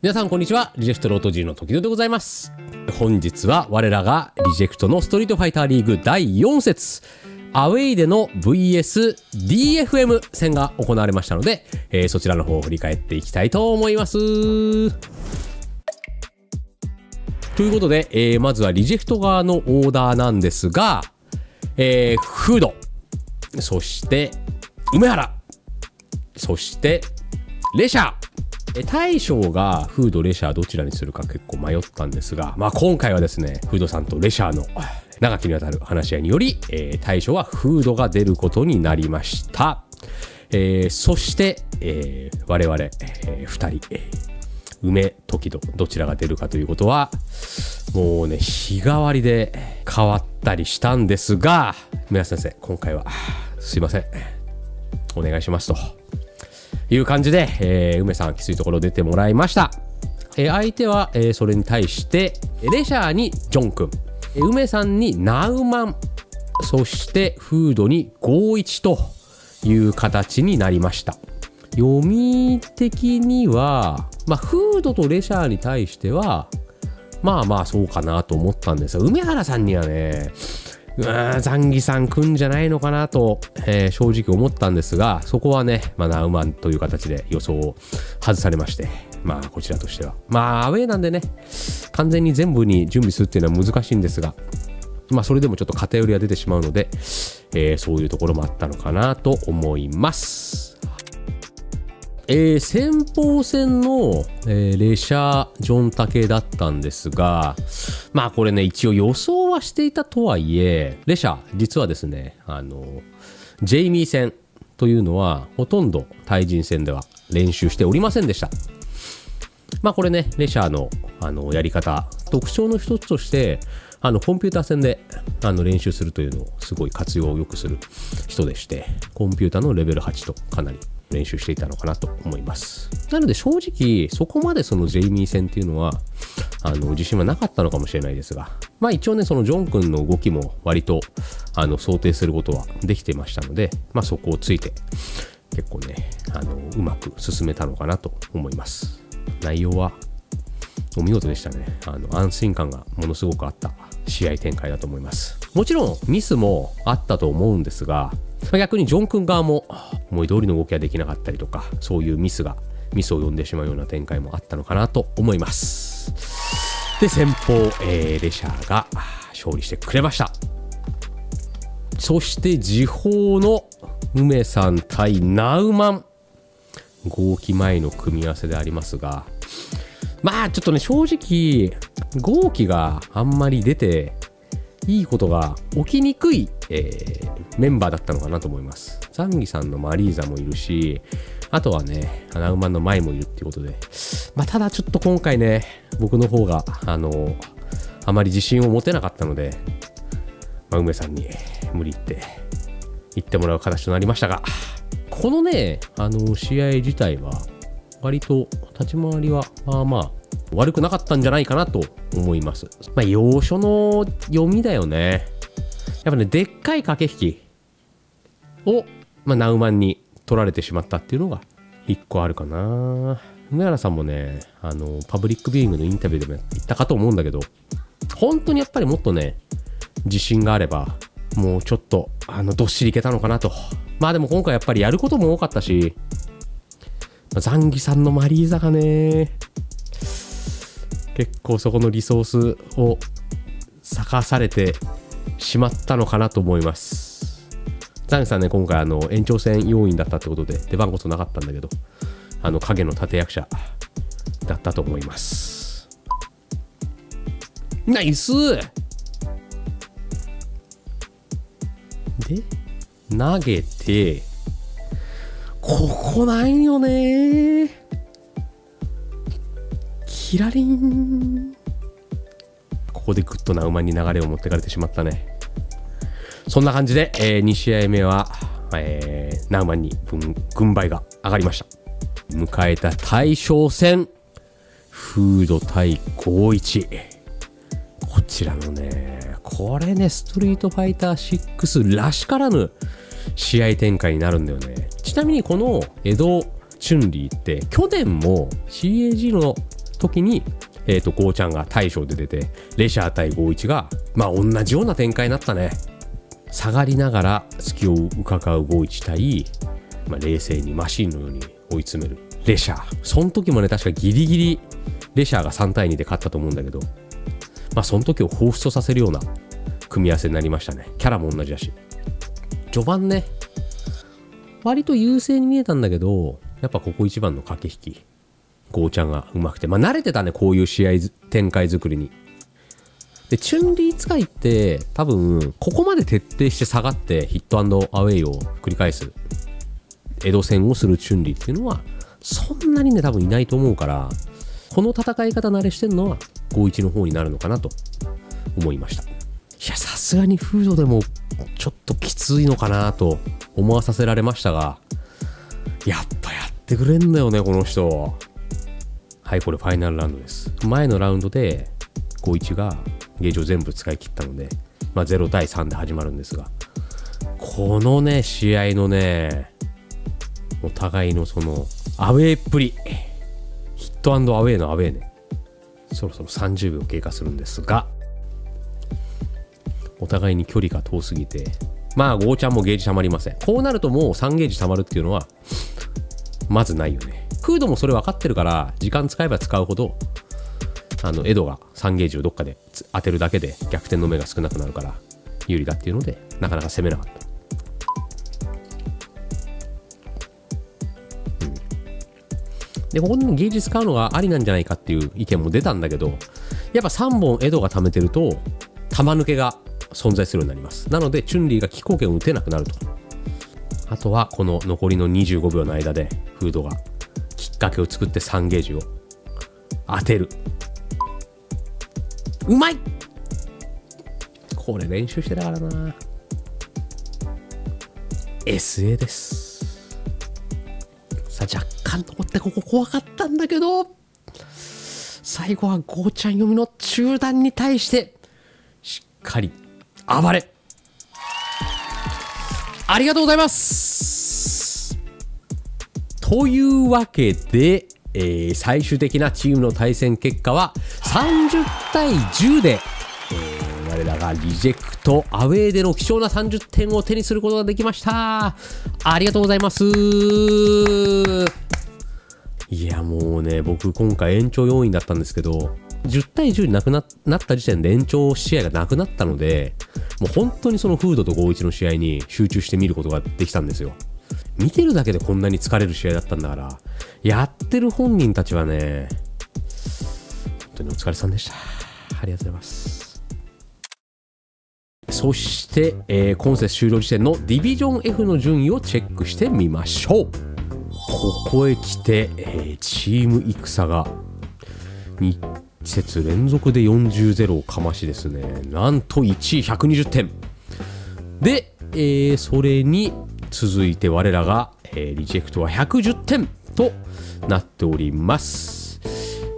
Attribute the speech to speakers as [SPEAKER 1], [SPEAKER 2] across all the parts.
[SPEAKER 1] 皆さんこんにちは。リジェクトロート G の時々でございます。本日は我らがリジェクトのストリートファイターリーグ第4節アウェイでの VS-DFM 戦が行われましたので、そちらの方を振り返っていきたいと思います。ということで、まずはリジェクト側のオーダーなんですが、フード、そして梅原、そしてレシャー。大将がフード、レシャーどちらにするか結構迷ったんですが、今回はですね、フードさんとレシャーの長きにわたる話し合いにより、大将はフードが出ることになりました。そして、我々、2人、梅、時戸どちらが出るかということはもうね、日替わりで変わったりしたんですが、梅原先生、今回はすいません、お願いしますという感じで、梅さんきついところ出てもらいました。相手は、それに対してレシャーにジョン君、梅さんにナウマン、そしてフードに51という形になりました。読み的には、フードとレシャーに対してはそうかなと思ったんですが、梅原さんにはね、ザンギさん来んじゃないのかなと、正直思ったんですが、そこはね、ナウマンという形で予想を外されまして、こちらとしてはアウェーなんでね、完全に全部に準備するっていうのは難しいんですが、それでもちょっと偏りが出てしまうので、そういうところもあったのかなと思います。先鋒戦の、レシャージョンタケだったんですが、これね、一応予想はしていたとはいえ、レシャー実はですね、ジェイミー戦というのはほとんど対人戦では練習しておりませんでした。これね、レシャーの、やり方、特徴の一つとしてコンピューター戦で練習するというのをすごい活用をよくする人でして、コンピューターのレベル8とかなり練習していたのかなと思います。なので正直そこまでそのジェイミー戦っていうのは自信はなかったのかもしれないですが、一応ね、そのジョン君の動きも割と想定することはできていましたので、そこをついて結構ねうまく進めたのかなと思います。内容はお見事でしたね。安心感がものすごくあった試合展開だと思います。もちろんミスもあったと思うんですが、逆にジョン君側も思い通りの動きができなかったりとか、そういうミスを呼んでしまうような展開もあったのかなと思います。で、先方、レシャーが勝利してくれました。そして時報の梅さん対ナウマン、号機前の組み合わせでありますが、ちょっとね、正直号機があんまり出ていいことが起きにくい、メンバーだったのかなと思います。ザンギさんのマリーザもいるし、あとはね、ナウマンの前もいるっていうことで、ただちょっと今回ね、僕の方があまり自信を持てなかったので、梅さんに無理言ってもらう形となりましたが、このね、試合自体は割と立ち回りは悪くなかったんじゃないかなと思います。要所の読みだよね。やっぱね、でっかい駆け引きを、ナウマンに取られてしまったっていうのが一個あるかな。梅原さんもね、パブリックビューイングのインタビューでも言ったかと思うんだけど、本当にやっぱりもっとね、自信があればもうちょっとどっしりいけたのかなと。でも今回やっぱりやることも多かったし、ザンギさんのマリーザがね、結構そこのリソースを割かされてしまったのかなと思います。ザンギさんね、今回延長戦要員だったってことで出番こそなかったんだけど、影の立役者だったと思います。ナイスで投げて、ここないよね、キラリン。ここでグッとナウマンに流れを持ってかれてしまったね。そんな感じで、2試合目は、ナウマンに軍配が上がりました。迎えた大将戦、フード対51。こちらのね、これね、ストリートファイター6らしからぬ試合展開になるんだよね。ちなみにこの江戸チュンリーって去年も CAG の時にゴーちゃんが大将で出て、レシャー対51がまあ同じような展開になったね。下がりながら隙を伺う51対、まあ、冷静にマシンのように追い詰めるレシャー。その時もね、確かギリギリレシャーが3対2で勝ったと思うんだけど、まあその時を彷彿とさせるような組み合わせになりましたね。キャラも同じだし。序盤ね、割と優勢に見えたんだけど、やっぱここ一番の駆け引き、ゴーちゃんがうまくて、まあ慣れてたね、こういう試合展開作りに。で、チュンリー使いって多分ここまで徹底して下がってヒット&アウェイを繰り返す江戸戦をするチュンリーっていうのはそんなにね多分いないと思うから、この戦い方慣れしてるのは51の方になるのかなと思いました。いや、さすがにフードでもちょっときついのかなと思わさせられましたが、やっぱやってくれんだよねこの人。はい、これファイナルラウンドです。前のラウンドで51がゲージを全部使い切ったので、まあ、0対3で始まるんですが、このね試合のねお互いのそのアウェーっぷり、ヒット&アウェーのアウェーね、そろそろ30秒経過するんですが、お互いに距離が遠すぎて、まあゴーちゃんもゲージ溜まりません。こうなるともう3ゲージ溜まるっていうのはまずないよね。フードもそれ分かってるから、時間使えば使うほどエドが3ゲージをどっかで当てるだけで逆転の目が少なくなるから有利だっていうので、なかなか攻めなかった。で、ここでゲージ使うのがありなんじゃないかっていう意見も出たんだけど、やっぱ3本エドが貯めてると弾抜けが存在するようになります。なのでチュンリーが機構剣を打てなくなると。あとはこの残りの25秒の間でフードがきっかけを作って3ゲージを当てる。うまい。これ練習してたからな。 SA です。さあ若干残ってここ怖かったんだけど、最後はゴーちゃん読みの中段に対してしっかり暴れ、ありがとうございます。というわけで、最終的なチームの対戦結果は30対10で、我らがリジェクトアウェーでの貴重な30点を手にすることができました。ありがとうございます。いやもうね、僕今回延長要員だったんですけど、10対10になった時点で延長試合がなくなったので、もう本当にそのフードと51の試合に集中して見ることができたんですよ。見てるだけでこんなに疲れる試合だったんだから、やってる本人たちはね、本当にお疲れさんでした。ありがとうございます。そして、今節終了時点のディビジョン F の順位をチェックしてみましょう。ここへ来て、チーム戦が2節連続で40-0をかましですね、なんと1位120点で、それに続いて我らが、リジェクトは110点となっております。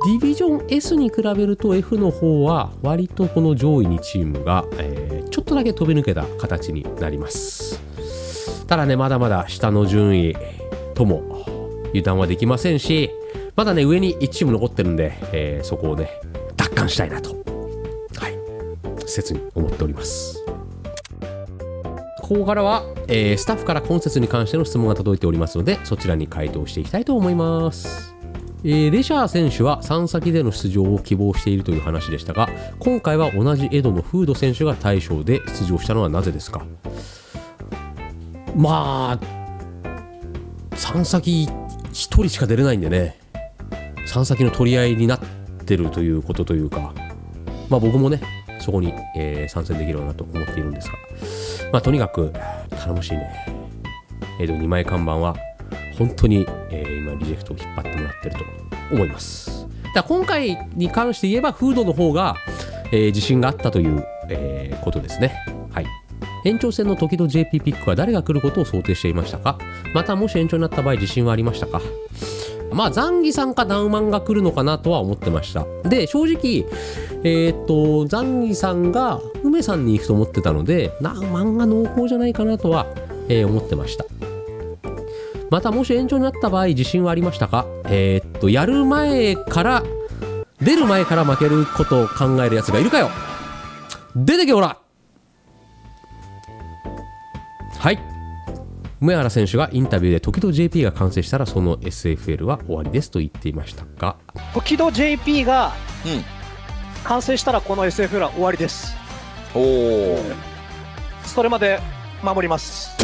[SPEAKER 1] ディビジョン S に比べると F の方は割とこの上位2チームが、ちょっとだけ飛び抜けた形になります。ただね、まだまだ下の順位とも油断はできませんし、まだね上に1チーム残ってるんで、そこをね奪還したいなと、はい、切に思っております。ここからは、スタッフから今節に関しての質問が届いておりますので、そちらに回答していきたいと思います。レシャー選手は3先での出場を希望しているという話でしたが、今回は同じエドのフード選手が大将で出場したのはなぜですか。まあ3先1人しか出れないんでね、3先の取り合いになってるということというか、まあ僕もねそこに、参戦できるなと思っているんですが、まあとにかく頼もしいね。エド2枚看板は本当に、今リジェクトを引っ張ってもらってると思います。だから今回に関して言えばフードの方が、自信があったという、ことですね。はい。延長戦の時々 JP ピックは誰が来ることを想定していましたか。またもし延長になった場合自信はありましたか。まあザンギさんかダウマンが来るのかなとは思ってました。で正直ザンギさんが梅さんに行くと思ってたので、ダウマンが濃厚じゃないかなとは、思ってました。またもし延長になった場合自信はありましたか。やる前から出る前から負けることを考えるやつがいるかよ。出てけほら。はい、梅原選手がインタビューで時々 JP が完成したらその SFL は終わりですと言っていましたが、
[SPEAKER 2] 時々 JP が完成したらこの SFL は終わりです。
[SPEAKER 3] おお、
[SPEAKER 2] それまで守ります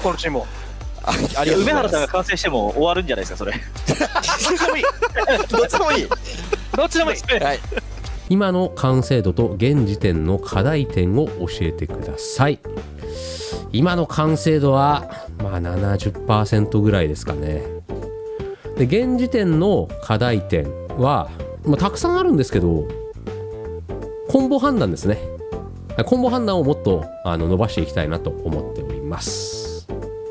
[SPEAKER 2] このチームを。
[SPEAKER 4] 梅原さんが完成しても終わるんじゃないですか、それ。どっちでもいい。
[SPEAKER 3] どっちでもいい。
[SPEAKER 2] どっちでもいい。
[SPEAKER 3] はい。
[SPEAKER 1] 今の完成度と現時点の課題点を教えてください。今の完成度はまあ 70% ぐらいですかね。で現時点の課題点は、まあ、たくさんあるんですけど、コンボ判断ですね。コンボ判断をもっと伸ばしていきたいなと思っております。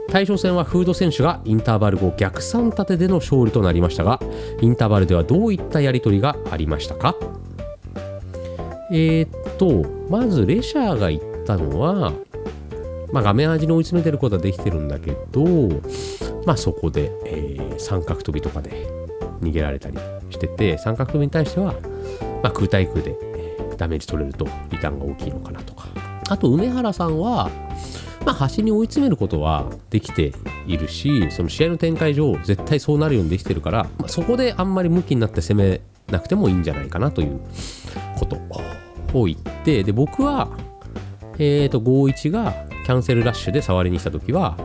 [SPEAKER 1] 対象戦はフード選手がインターバル後逆算立てでの勝利となりましたが、インターバルではどういったやり取りがありましたか？まずレシャーが言ったのは、まあ、画面端に追い詰めてることはできてるんだけど、まあ、そこで、三角跳びとかで逃げられたりしてて、三角跳びに対しては、まあ、空対空でダメージ取れるとリターンが大きいのかなとか、あと梅原さんは、まあ、端に追い詰めることはできているし、その試合の展開上絶対そうなるようにできてるから、まあ、そこであんまりムキになって攻めなくてもいいんじゃないかなということを言って、で僕は51がキャンセルラッシュで触りにした時は、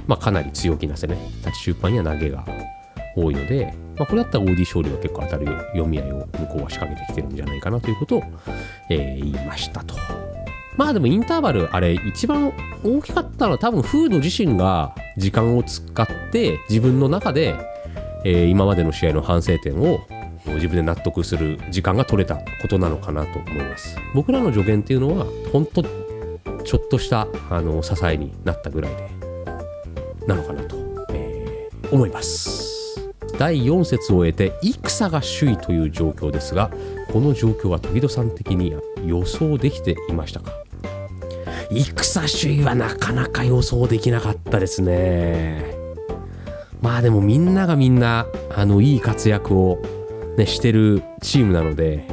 [SPEAKER 1] まあ、かなり強気な攻め、立ち中盤には投げが多いので、まあ、これだったら OD 勝利は結構当たる読み合いを向こうは仕掛けてきてるんじゃないかなということを、言いましたと。まあでもインターバルあれ一番大きかったのは多分フード自身が時間を使って自分の中で、今までの試合の反省点を自分で納得する時間が取れたことなのかなと思います。僕らの助言っていうのは本当ちょっとした支えになったぐらいでなのかなと、思います。第4節を終えて戦が首位という状況ですが、この状況は時戸さん的に予想できていましたか？戦首位はなかなか予想できなかったですね。まあでもみんながみんないい活躍を、ね、してるチームなので、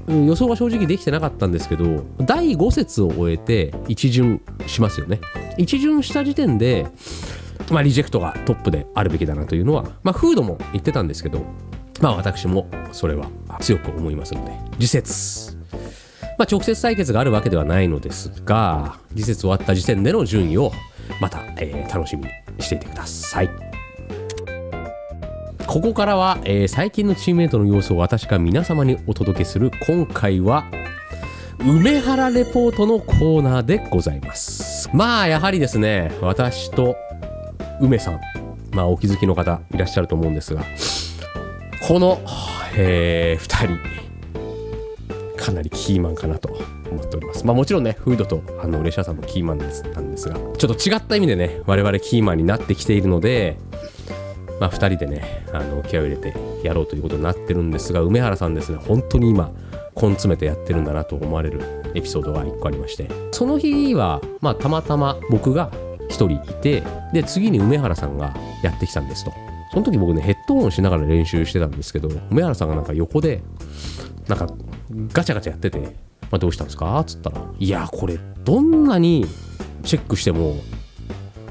[SPEAKER 1] 予想は正直できてなかったんですけど、第5節を終えて一巡しますよね。一巡した時点で、まあ、リジェクトがトップであるべきだなというのは、まあ、フードも言ってたんですけど、まあ、私もそれは強く思いますので、次節、まあ、直接対決があるわけではないのですが、次節終わった時点での順位をまた、楽しみにしていてください。ここからは、最近のチームメイトの様子を私が皆様にお届けする、今回は梅原レポートのコーナーでございます。まあやはりですね、私と梅さん、まあお気づきの方いらっしゃると思うんですが、この、2人かなりキーマンかなと思っております。まあもちろんね、フードとレシャーさんもキーマンなんですが、ちょっと違った意味でね、我々キーマンになってきているので、まあ2人でね、気合を入れてやろうということになってるんですが、梅原さんですね、本当に今根詰めてやってるんだなと思われるエピソードが1個ありまして、その日はまあたまたま僕が1人いて、で次に梅原さんがやってきたんですと。その時僕ね、ヘッドホンしながら練習してたんですけど、梅原さんがなんか横でなんかガチャガチャやってて、まあ、どうしたんですかっつったら、いやこれどんなにチェックしても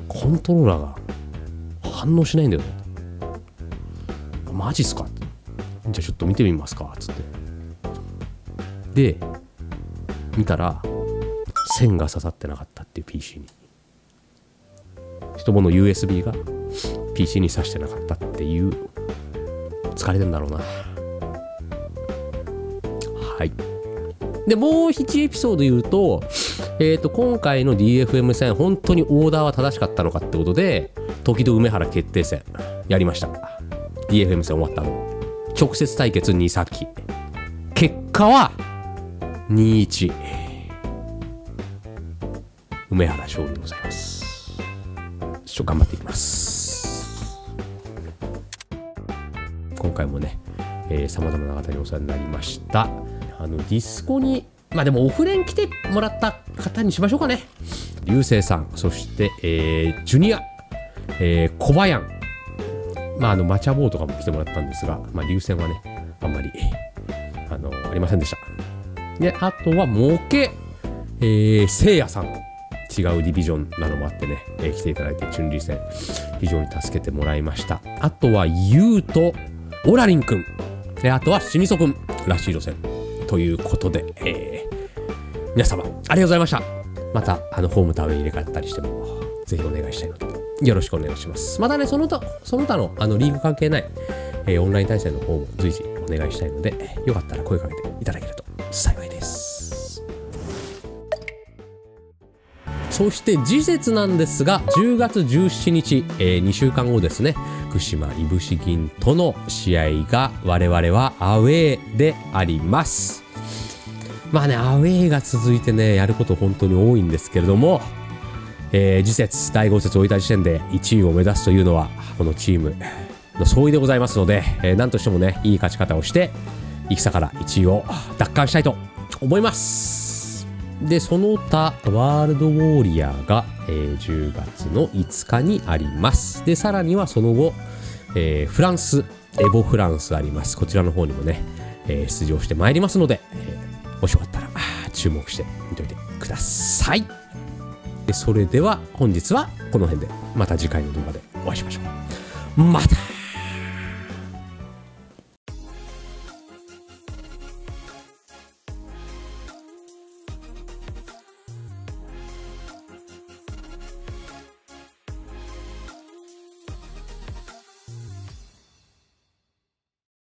[SPEAKER 1] コントローラーが反応しないんだよね。マジっすか？じゃあちょっと見てみますかつって、で見たら線が刺さってなかったっていう PC に、人の USB が PC に挿してなかったっていう、疲れてんだろうな。はい。でもう1エピソード言うと、今回の DFM 戦本当にオーダーは正しかったのかってことで、時々梅原決定戦やりました。 DFM 戦終わったの直接対決2先、結果は 2-1 梅原勝利でございます。頑張っていきます。今回もね、さまざまな方にお世話になりました。ディスコに、まあでもオフレン来てもらった方にしましょうかね。流星さん、そして、ジュニア、小林、まあマチャボーとかも来てもらったんですが、まあ流星はねあんまりありませんでした。であとはモケせいやさん、違うディビジョンなのもあってね、来ていただいてチュンリー戦非常に助けてもらいました。あとはユウとオラリンくん、あとはシミソくんらしい路線ということで、皆様ありがとうございました。またホームタウン入れ替えたりしてもぜひお願いしたいのでよろしくお願いします。またねその他のリーグ関係ない、オンライン対戦の方も随時お願いしたいので、よかったら声かけていただけると幸いです。そして次節なんですが、10月17日、2週間後ですね、福島いぶし銀との試合が我々はアウェーであります。まあね、アウェーが続いてね、やること本当に多いんですけれども、次節第5節を終えた時点で1位を目指すというのはこのチームの総意でございますので、何としてもね、いい勝ち方をして戦から1位を奪還したいと思います。でその他ワールドウォーリアーが、10月の5日にあります。でさらにはその後、フランスエボフランスあります。こちらの方にもね、出場してまいりますので、もしよかったら注目してみておいてください。でそれでは本日はこの辺で、また次回の動画でお会いしましょう。また。